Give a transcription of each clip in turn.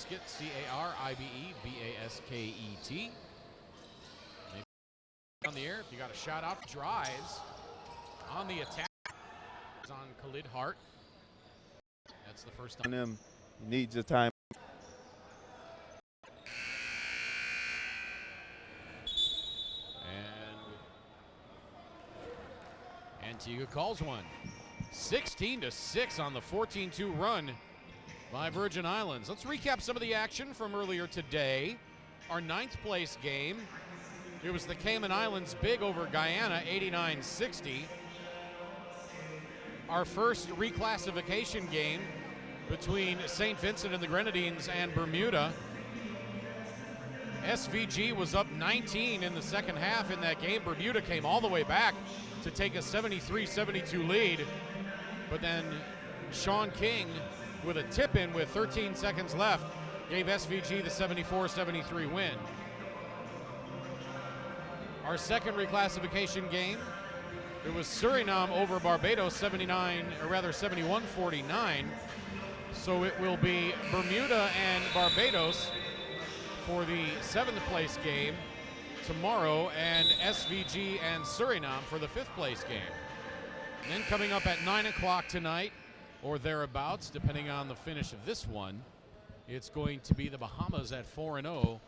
Basket, C-A-R-I-B-E-B-A-S-K-E-T. On the air, if you got a shot off, drives on the attack. It's on Khalid Hart. That's the first time. Him needs the time. And Antigua calls one. 16-6 on the 14-2 run by Virgin Islands. Let's recap some of the action from earlier today. Our 9th place game. It was the Cayman Islands big over Guyana, 89-60. Our first reclassification game between St. Vincent and the Grenadines and Bermuda. SVG was up 19 in the second half in that game. Bermuda came all the way back to take a 73-72 lead. But then Sean King, with a tip-in with 13 seconds left, gave SVG the 74-73 win. Our second reclassification game, it was Suriname over Barbados, 71-49. So it will be Bermuda and Barbados for the 7th place game tomorrow, and SVG and Suriname for the 5th place game. And then coming up at 9 o'clock tonight, or thereabouts, depending on the finish of this one, it's going to be the Bahamas at 4-0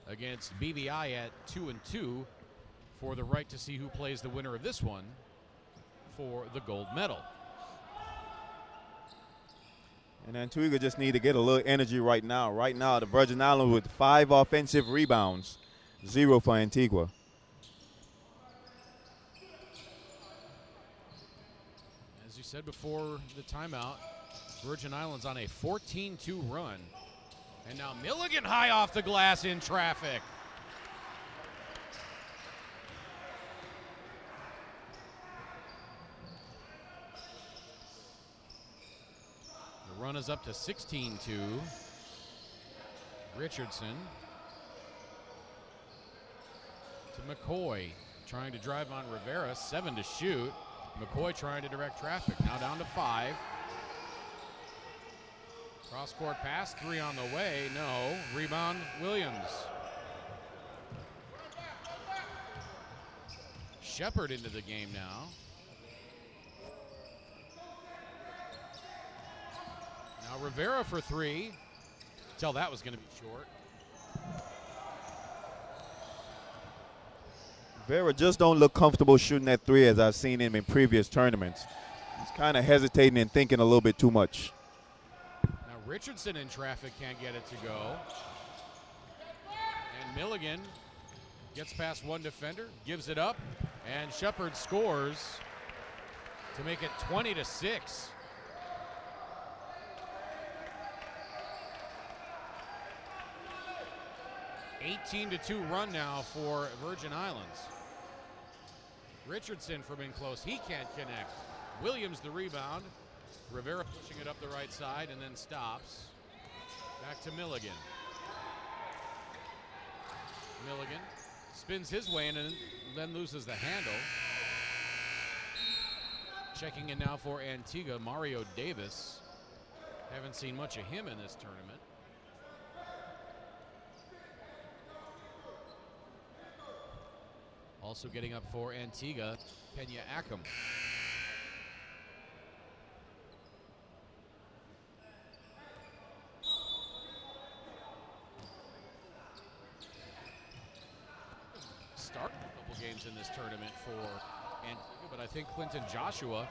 against BVI at 2-2 for the right to see who plays the winner of this one for the gold medal. And Antigua just need to get a little energy right now. Right now, the Virgin Islands with 5 offensive rebounds, 0 for Antigua. As you said before the timeout, Virgin Islands on a 14-2 run. And now Milligan high off the glass in traffic. The run is up to 16-2. Richardson to McCoy, trying to drive on Rivera, 7 to shoot. McCoy trying to direct traffic, now down to 5. Cross-court pass, 3 on the way, no. Rebound, Williams. Shepard into the game now. Now Rivera for 3. Tell that was going to be short. Rivera just don't look comfortable shooting that 3 as I've seen him in previous tournaments. He's kind of hesitating and thinking a little bit too much. Now Richardson in traffic can't get it to go. And Milligan gets past one defender, gives it up, and Shepard scores to make it 20-6. (18-2) run now for Virgin Islands. Richardson from in close, he can't connect. Williams the rebound. Rivera pushing it up the right side and then stops. Back to Milligan. Milligan spins his way in and then loses the handle. Checking in now for Antigua, Mario Davis. Haven't seen much of him in this tournament. Also getting up for Antigua, Kenya Ackham. Started a couple games in this tournament for Antigua, but I think Clinton Joshua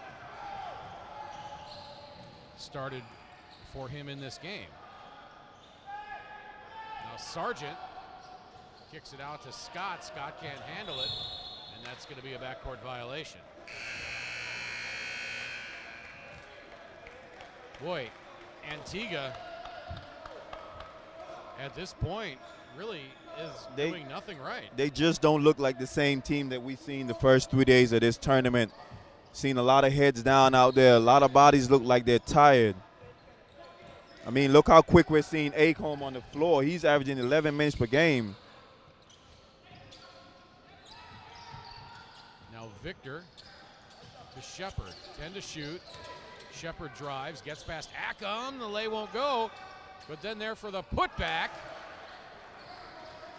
started for him in this game. Now Sargent kicks it out to Scott. Scott can't handle it, and that's going to be a backcourt violation. Boy, Antigua at this point really is doing nothing right. They just don't look like the same team that we've seen the first 3 days of this tournament. Seen a lot of heads down out there. A lot of bodies look like they're tired. I mean, look how quick we're seeing Acomb on the floor. He's averaging 11 minutes per game. Victor to Shepard, 10 to shoot. Shepard drives, gets past Ackham, the lay won't go. But then there for the putback.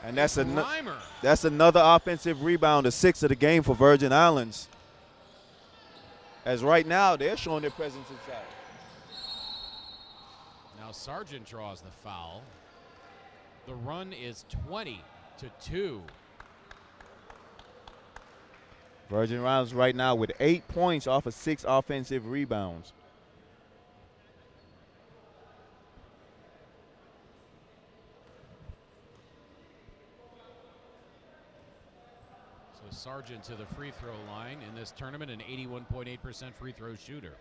And that's Reimer. that's another offensive rebound, the 6th of the game for Virgin Islands. As right now, they're showing their presence inside. Now Sargent draws the foul. The run is 20-2. Virgin Islands right now with 8 points off of 6 offensive rebounds. So Sargent to the free throw line in this tournament, an 81.8% free throw shooter.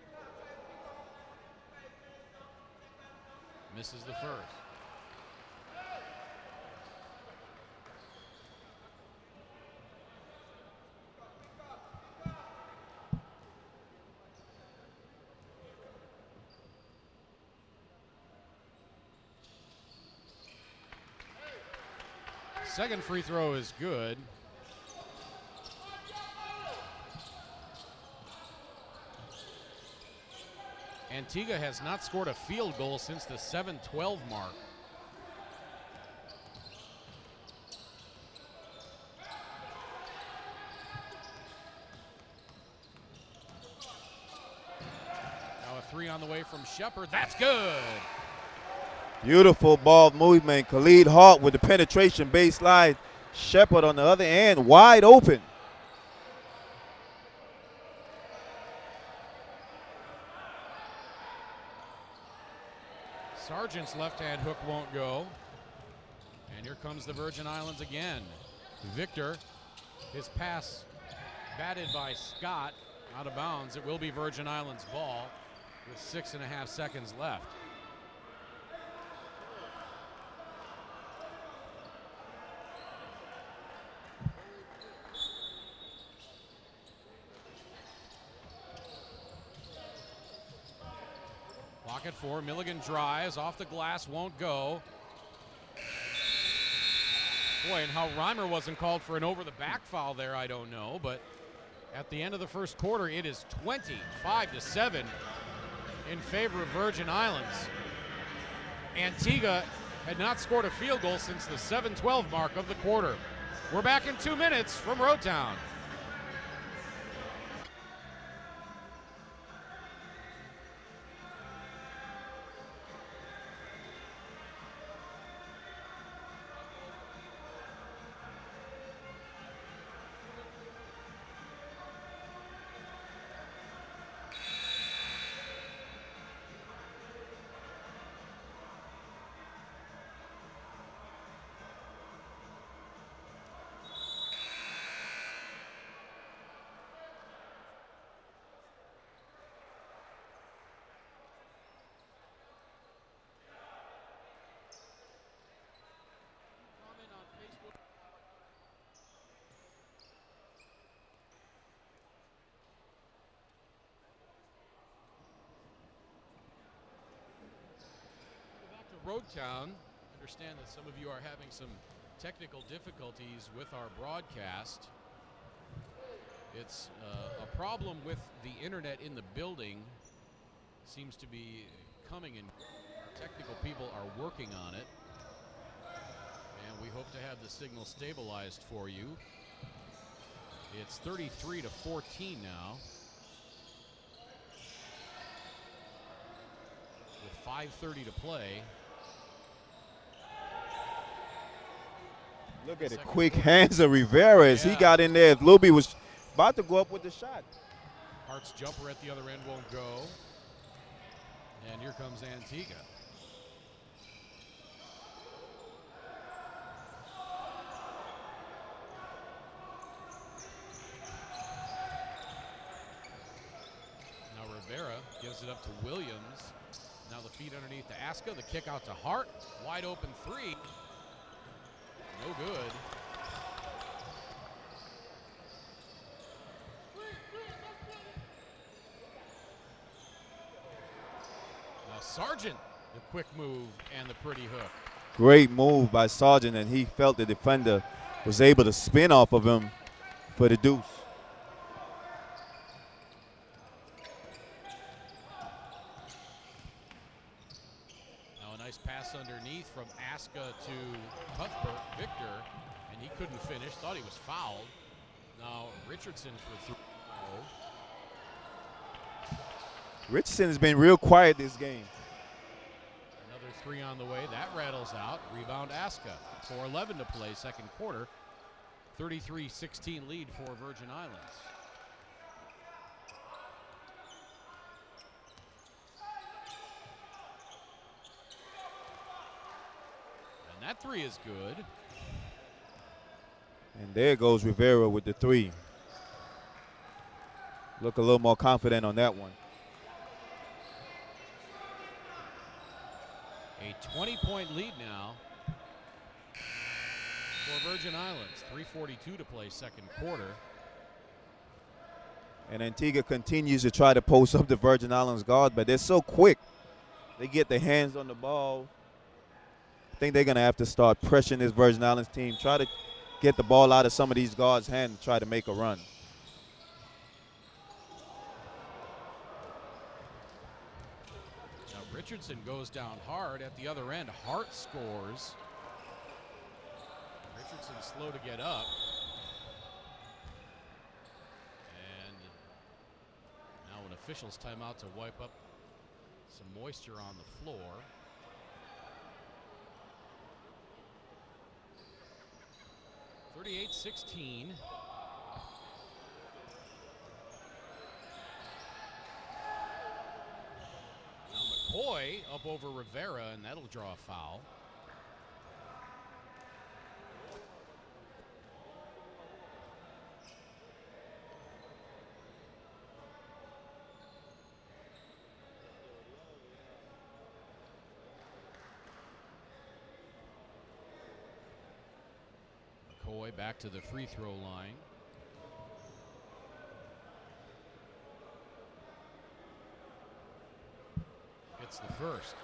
Misses the first. Second free throw is good. Antigua has not scored a field goal since the 7-12 mark. Now a three on the way from Shepard. That's good. Beautiful ball movement. Khalid Hart with the penetration baseline. Shepard on the other end, wide open. Sargent's left-hand hook won't go. And here comes the Virgin Islands again. Victor, his pass batted by Scott, out of bounds. It will be Virgin Islands ball with 6.5 seconds left. Pocket 4, Milligan drives, off the glass, won't go. Boy, and how Reimer wasn't called for an over-the-back foul there, I don't know, but at the end of the first quarter, it is 25-7 in favor of Virgin Islands. Antigua had not scored a field goal since the 7-12 mark of the quarter. We're back in 2 minutes from Rotown. Rotown. Understand that some of you are having some technical difficulties with our broadcast. It's a problem with the internet in the building. Seems to be coming, and technical people are working on it. And we hope to have the signal stabilized for you. It's 33-14 now. With 5:30 to play. Look at the quick hands of Rivera. He got in there. Luby was about to go up with the shot. Hart's jumper at the other end won't go. And here comes Antigua. Now Rivera gives it up to Williams. Now the feed underneath to Aska. The kick out to Hart. Wide open three. No good. Now Sargent, the quick move and the pretty hook. Great move by Sargent, and he felt the defender was able to spin off of him for the deuce. Now a nice pass Aska to Cuthbert, Victor, and he couldn't finish, thought he was fouled. Now Richardson for 3. Richardson has been real quiet this game. Another 3 on the way. That rattles out. Rebound Aska. 4:11 to play, second quarter. 33-16 lead for Virgin Islands. And that 3 is good. And there goes Rivera with the 3. Look a little more confident on that one. A 20-point lead now for Virgin Islands. 3:42 to play, second quarter. And Antigua continues to try to post up the Virgin Islands guard, but they're so quick. They get their hands on the ball. I think they're going to have to start pressuring this Virgin Islands team. Try to get the ball out of some of these guards' hands and try to make a run. Now Richardson goes down hard at the other end. Hart scores. Richardson slow to get up. And now an official's timeout to wipe up some moisture on the floor. (38-16). Now McCoy up over Rivera, and that'll draw a foul. McCoy back to the free throw line. Hits the first.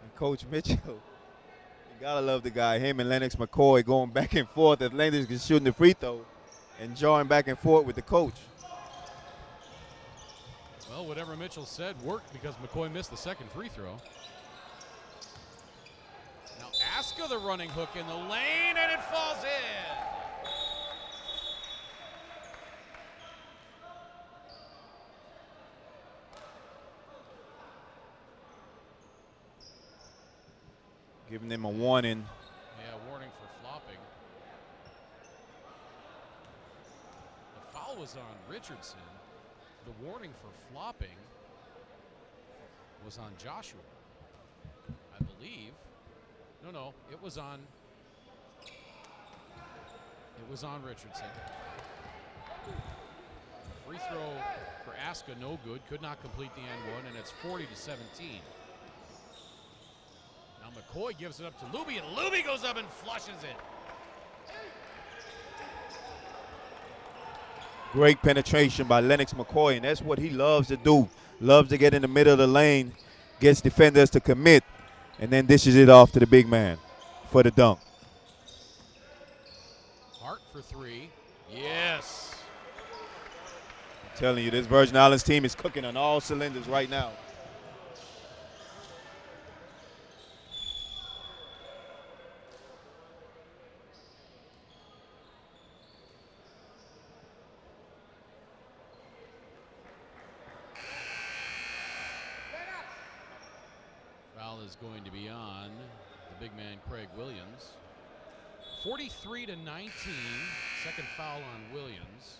And Coach Mitchell, you gotta love the guy. Him and Lennox McCoy going back and forth. As Lennox is shooting the free throw and drawing back and forth with the coach. Well, whatever Mitchell said worked because McCoy missed the second free throw. Now Aska the running hook in the lane, and it falls in. Giving them a warning. Yeah, warning for flopping. The foul was on Richardson. The warning for flopping was on Joshua, I believe. No, it was on Richardson. Free throw for Aska, no good. Could not complete the end one, and it's 40-17. Now McCoy gives it up to Luby, and Luby goes up and flushes it. Great penetration by Lennox McCoy, and that's what he loves to do. Loves to get in the middle of the lane, gets defenders to commit, and then dishes it off to the big man for the dunk. Hart for 3. Yes. I'm telling you, this Virgin Islands team is cooking on all cylinders right now. Foul is going to be on the big man, Craig Williams. 43-19, second foul on Williams.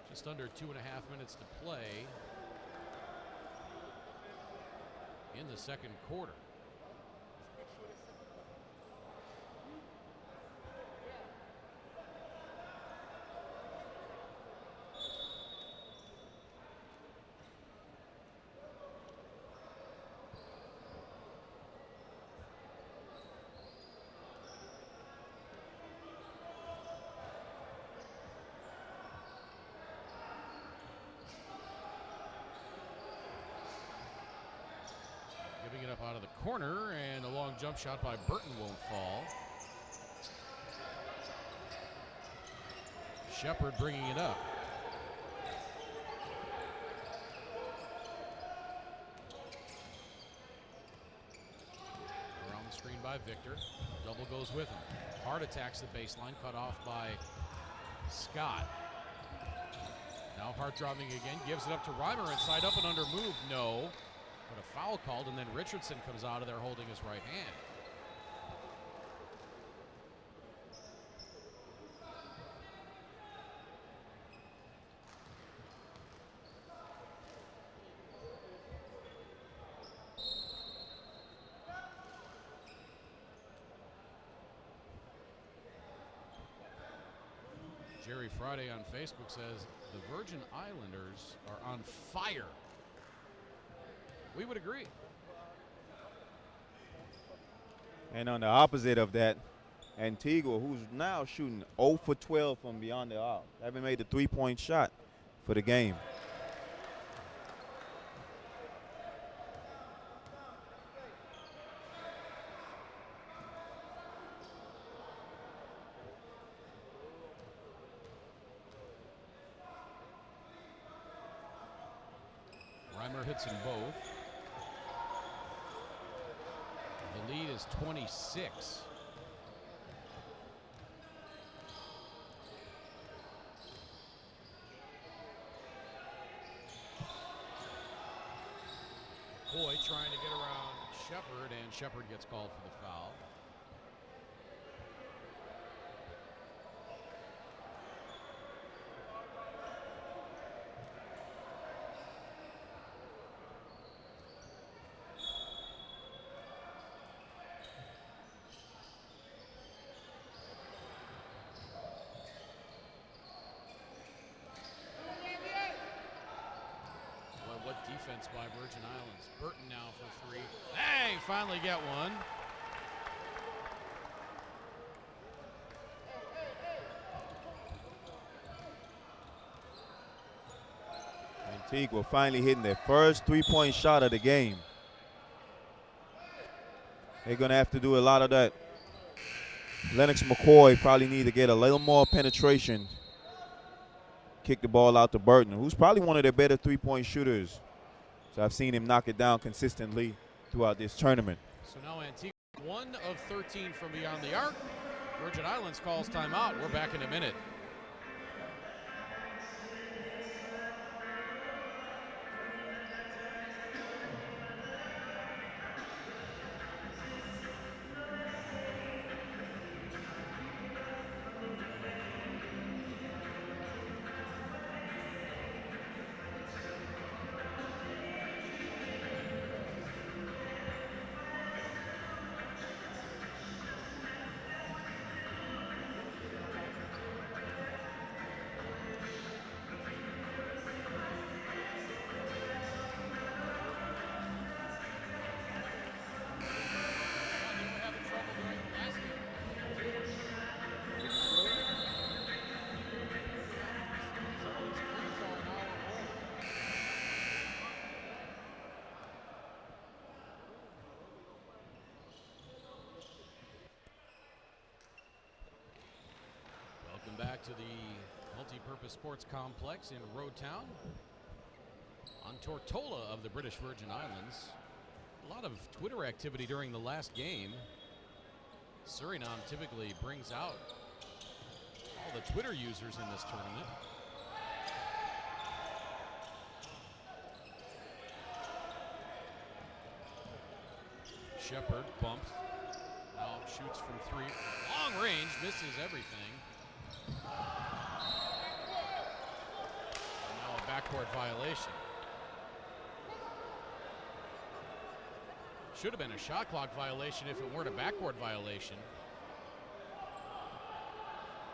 Just under 2.5 minutes to play in the second quarter. Putting it up out of the corner, and a long jump shot by Burton won't fall. Shepard bringing it up. Around the screen by Victor. Double goes with him. Hart attacks the baseline, cut off by Scott. Now Hart driving again, gives it up to Reimer inside, up and under move. No, but a foul called, and then Richardson comes out of there holding his right hand. Jerry Friday on Facebook says the Virgin Islanders are on fire. We would agree. And on the opposite of that, Antigua, who's now shooting 0 for 12 from beyond the arc. Haven't made a three-point shot for the game. Reimer hits them both. The lead is 26. Boyd trying to get around Shepard, and Shepard gets called for the foul. What defense by Virgin Islands. Burton now for three. Hey, finally get one. Antigua finally hitting their first three-point shot of the game. They're going to have to do a lot of that. Lennox McCoy probably need to get a little more penetration. Kick the ball out to Burton, who's probably one of their better three-point shooters. So I've seen him knock it down consistently throughout this tournament. So now Antigua 1 of 13 from beyond the arc. Virgin Islands calls timeout. We're back in a minute. Back to the multi-purpose sports complex in Roadtown on Tortola of the British Virgin Islands. A lot of Twitter activity during the last game. Suriname typically brings out all the Twitter users in this tournament. Shepard bumps, now shoots from three, long range, misses everything. And now a backcourt violation. Should have been a shot clock violation if it weren't a backcourt violation.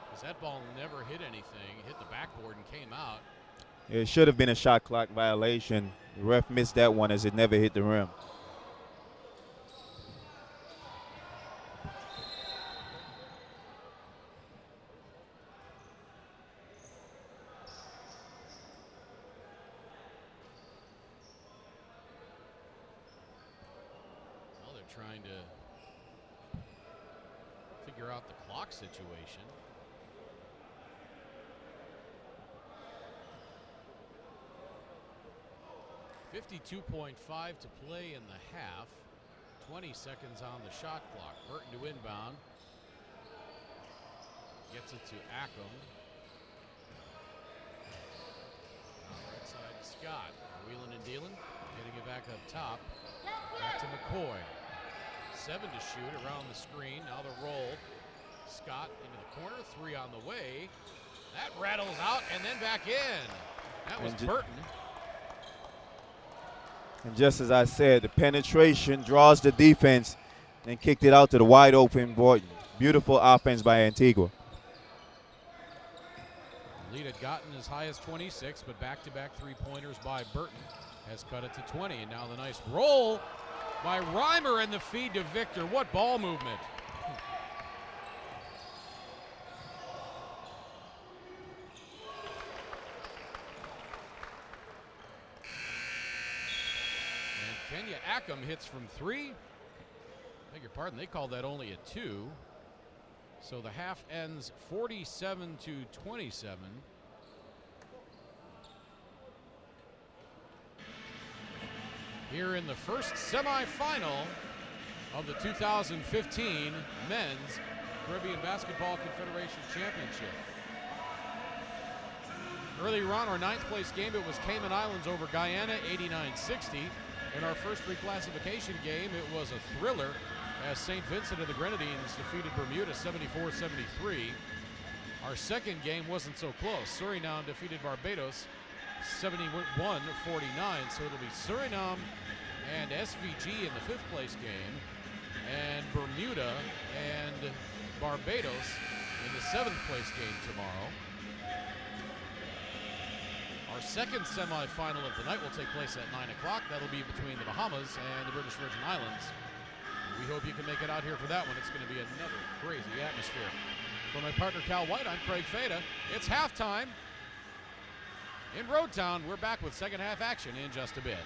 Because that ball never hit anything. It hit the backboard and came out. It should have been a shot clock violation. The ref missed that one as it never hit the rim. trying to figure out the clock situation. .52.5 to play in the half. 20 seconds on the shot clock. Burton to inbound. Gets it to Ackham. Right side to Scott. Wheeling and dealing. Getting it back up top. Back to McCoy. 7 to shoot around the screen. Now the roll. Scott into the corner. 3 on the way. That rattles out and then back in. That was Burton. And just as I said, the penetration draws the defense and kicked it out to the wide open board. Beautiful offense by Antigua. The lead had gotten as high as 26, but back-to-back three-pointers by Burton has cut it to 20. And now the nice roll by Reimer and the feed to Victor. What ball movement. Kenya Ackham hits from 3. Beg your pardon, they called that only a 2. So the half ends 47 to 27. Here in the first semifinal of the 2015 Men's Caribbean Basketball Confederation Championship. Earlier on, our 9th place game, it was Cayman Islands over Guyana, 89-60. In our first reclassification game, it was a thriller as St. Vincent of the Grenadines defeated Bermuda 74-73. Our second game wasn't so close. Suriname defeated Barbados 71-49, so it'll be Suriname and SVG in the 5th place game, and Bermuda and Barbados in the 7th place game tomorrow. Our second semifinal of the night will take place at 9 o'clock. That'll be between the Bahamas and the British Virgin Islands. We hope you can make it out here for that one. It's going to be another crazy atmosphere. For my partner Cal White, I'm Craig Fada. It's halftime in Road Town. We're back with second half action in just a bit.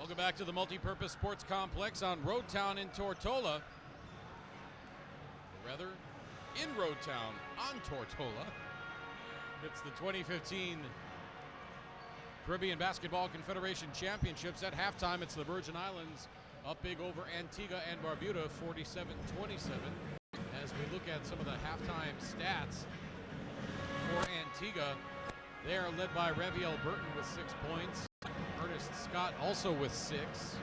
Welcome back to the Multipurpose Sports Complex on Road Town in Tortola. Or rather, in Road Town on Tortola. It's the 2015 Caribbean Basketball Confederation Championships. At halftime, it's the Virgin Islands up big over Antigua and Barbuda, 47-27. As we look at some of the halftime stats for Antigua, they are led by Raviel Burton with 6 points. Ernest Scott also with 6.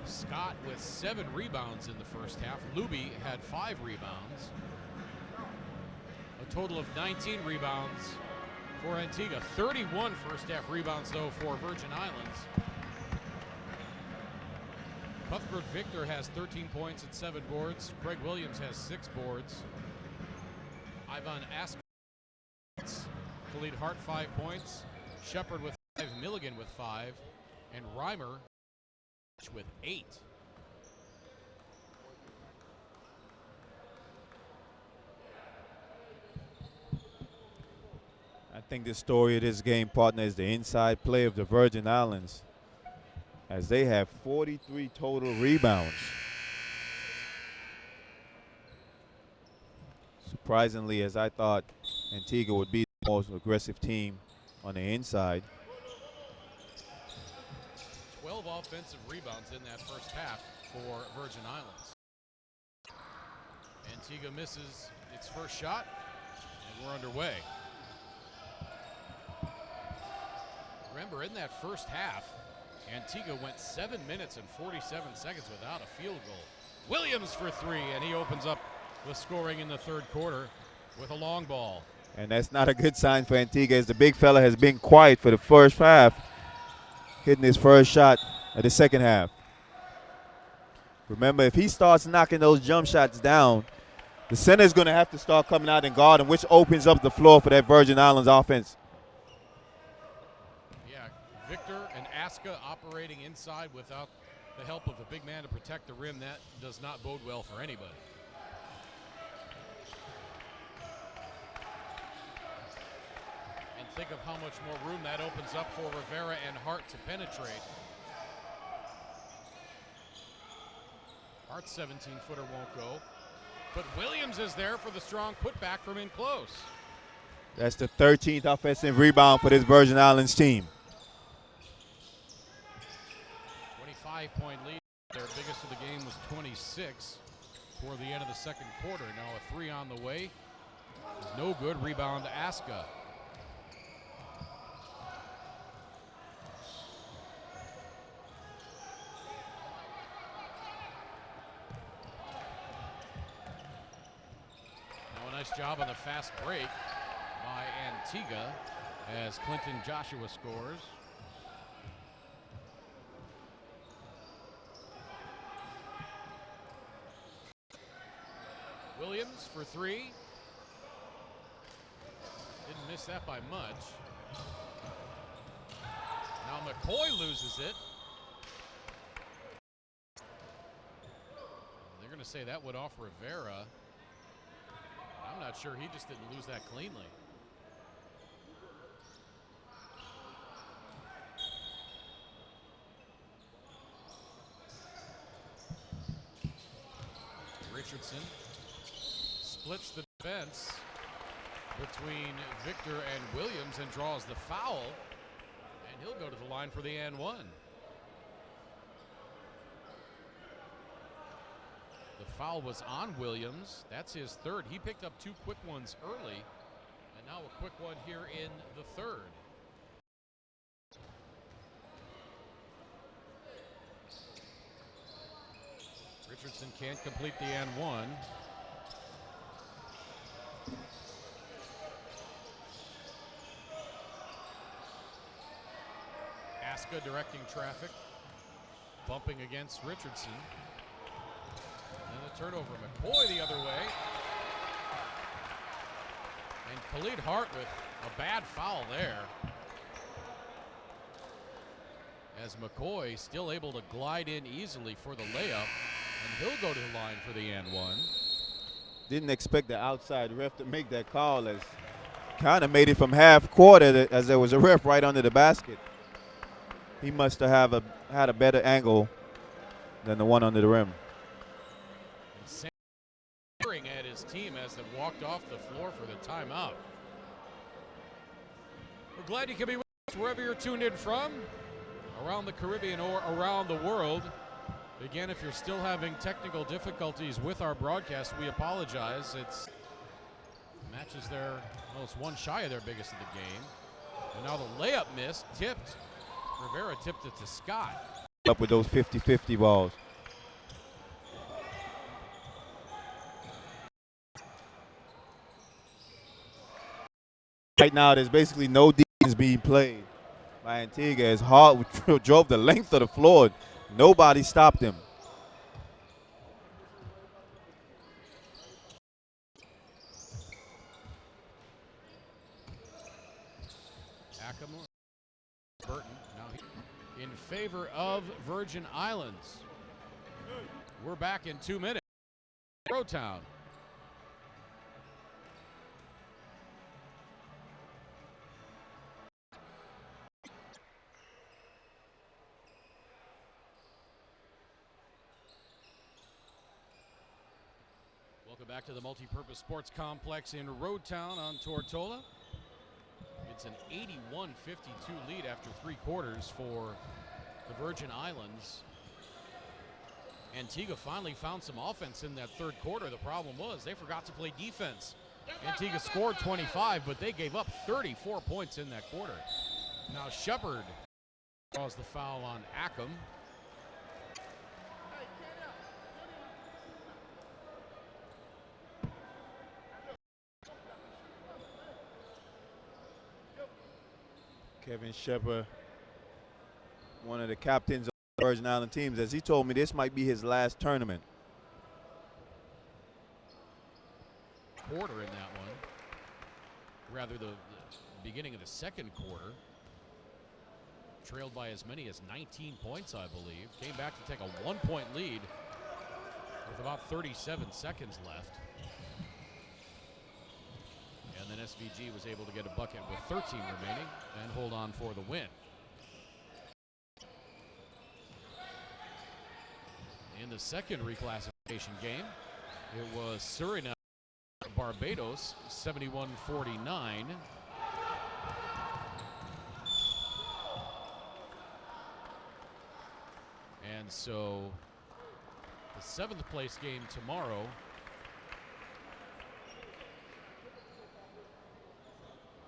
Scott with 7 rebounds in the first half. Luby had 5 rebounds. A total of 19 rebounds for Antigua. 31 first half rebounds, though, for Virgin Islands. Cuthbert Victor has 13 points and 7 boards. Craig Williams has 6 boards. Ivan Ask, Khalid Hart 5 points. Shepard with 5, Milligan with 5, and Reimer with 8. I think the story of this game, partner, is the inside play of the Virgin Islands, as they have 43 total rebounds. Surprisingly, as I thought Antigua would be the most aggressive team on the inside. 12 offensive rebounds in that first half for Virgin Islands. Antigua misses its first shot, and we're underway. Remember, in that first half, Antigua went 7 minutes and 47 seconds without a field goal. Williams for 3, and he opens up the scoring in the third quarter with a long ball. And that's not a good sign for Antigua, as the big fella has been quiet for the first half, hitting his first shot of the second half. Remember, if he starts knocking those jump shots down, the center is going to have to start coming out and guarding, which opens up the floor for that Virgin Islands offense. Yeah, Victor and Aska operating inside without the help of a big man to protect the rim. That does not bode well for anybody. And think of how much more room that opens up for Rivera and Hart to penetrate. Hart's 17-footer won't go. But Williams is there for the strong putback from in close. That's the 13th offensive rebound for this Virgin Islands team. 25-point lead. Their biggest of the game was 26 toward the end of the second quarter. Now a 3 on the way. There's no good. Rebound to Aska. Nice job on the fast break by Antigua as Clinton Joshua scores. Williams for 3. Didn't miss that by much. Now McCoy loses it. They're going to say that would off Rivera. I'm not sure, he just didn't lose that cleanly. Richardson splits the defense between Victor and Williams and draws the foul, and he'll go to the line for the and one. The foul was on Williams. That's his third. He picked up 2 quick ones early, and now a quick one here in the third. Richardson can't complete the and one. Aska directing traffic, bumping against Richardson. And a turnover. McCoy the other way. And Khalid Hart with a bad foul there. As McCoy still able to glide in easily for the layup. And he'll go to the line for the and one. Didn't expect the outside ref to make that call, as kind of made it from half court as there was a ref right under the basket. He must have had a better angle than the one under the rim. Staring at his team as they walked off the floor for the timeout. We're glad you can be with us wherever you're tuned in from, around the Caribbean or around the world. Again, if you're still having technical difficulties with our broadcast, we apologize. It's matches their, well, it's one shy of their biggest of the game. And now the layup missed, tipped. Rivera tipped it to Scott. Up with those 50-50 balls. Right now, there's basically no defense being played by Antigua. As Hart drove the length of the floor, nobody stopped him. Burton now in favor of Virgin Islands. We're back in 2 minutes. Town. Welcome back to the multi-purpose sports complex in Roadtown on Tortola. It's an 81-52 lead after 3 quarters for the Virgin Islands. Antigua finally found some offense in that third quarter. The problem was they forgot to play defense. Antigua scored 25, but they gave up 34 points in that quarter. Now Shepard draws the foul on Ackham. Kevin Shepard, one of the captains of the Virgin Island teams, as he told me this might be his last tournament. Quarter in that one. Rather the beginning of the second quarter. Trailed by as many as 19 points, I believe. Came back to take a 1-point lead with about 37 seconds left. And then SVG was able to get a bucket with 13 remaining and hold on for the win. In the second reclassification game, it was Suriname, Barbados, 71-49. And so the 7th place game tomorrow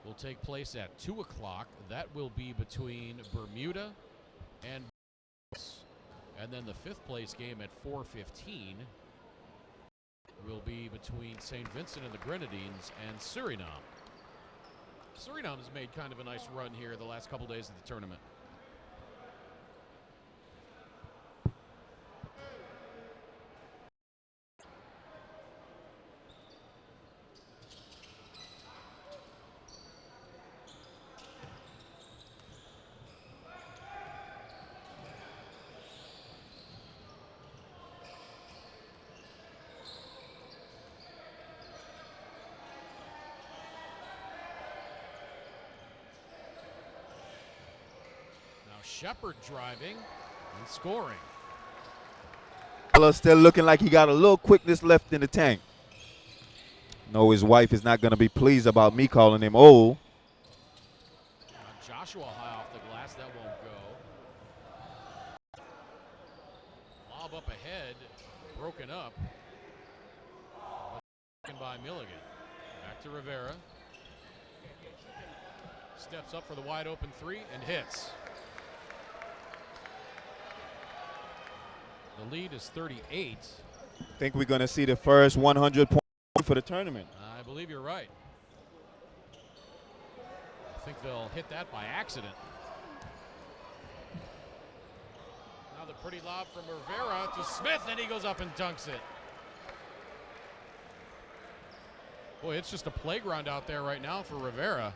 will take place at 2 o'clock. That will be between Bermuda and Barbados. And then the 5th place game at 4:15 will be between St. Vincent and the Grenadines and Suriname. Suriname has made kind of a nice run here the last couple days of the tournament. Shepard driving and scoring. Still looking like he got a little quickness left in the tank. No, his wife is not going to be pleased about me calling him old. Joshua high off the glass, that won't go. Lob up ahead, broken up. By Milligan. Back to Rivera. Steps up for the wide open 3 and hits. The lead is 38. I think we're going to see the first 100 point for the tournament. I believe you're right. I think they'll hit that by accident. Now the pretty lob from Rivera to Smith, and he goes up and dunks it. Boy, it's just a playground out there right now for Rivera.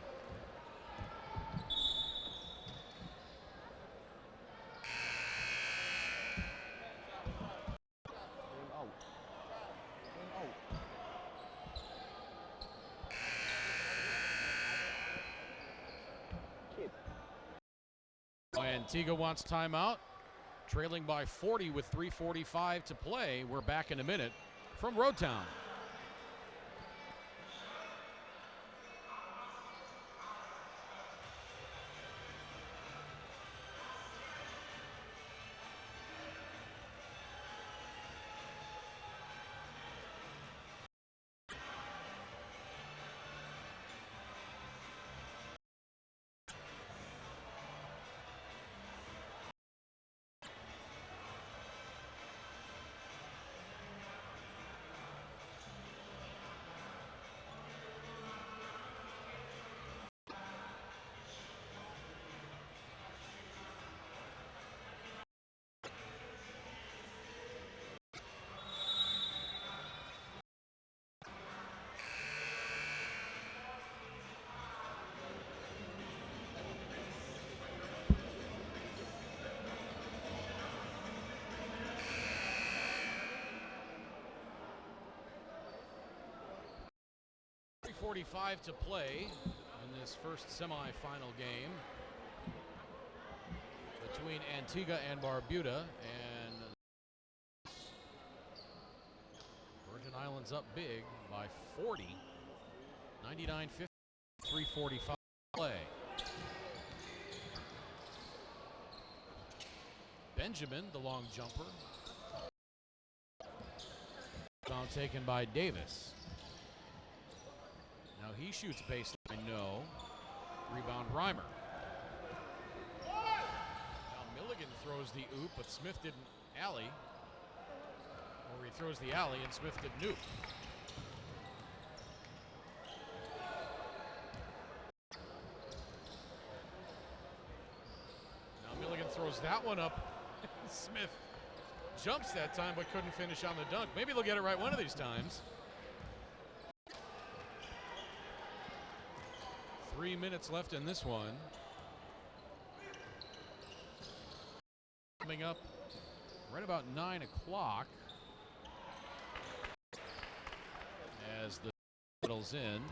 Antigua wants timeout, trailing by 40 with 3:45 to play. We're back in a minute from Roadtown. .45 to play in this first semifinal game between Antigua and Barbuda, and Virgin Islands up big by 40, 99-50, 3:45 play. Benjamin, the long jumper, foul taken by Davis. Now he shoots baseline, no. Rebound Reimer. Now Milligan throws the oop, but Smith didn't alley. Or he throws the alley and Smith didn't oop. Now Milligan throws that one up. Smith jumps that time but couldn't finish on the dunk. Maybe they'll get it right one of these times. 3 minutes left in this one. Coming up right about 9 o'clock as the settles in.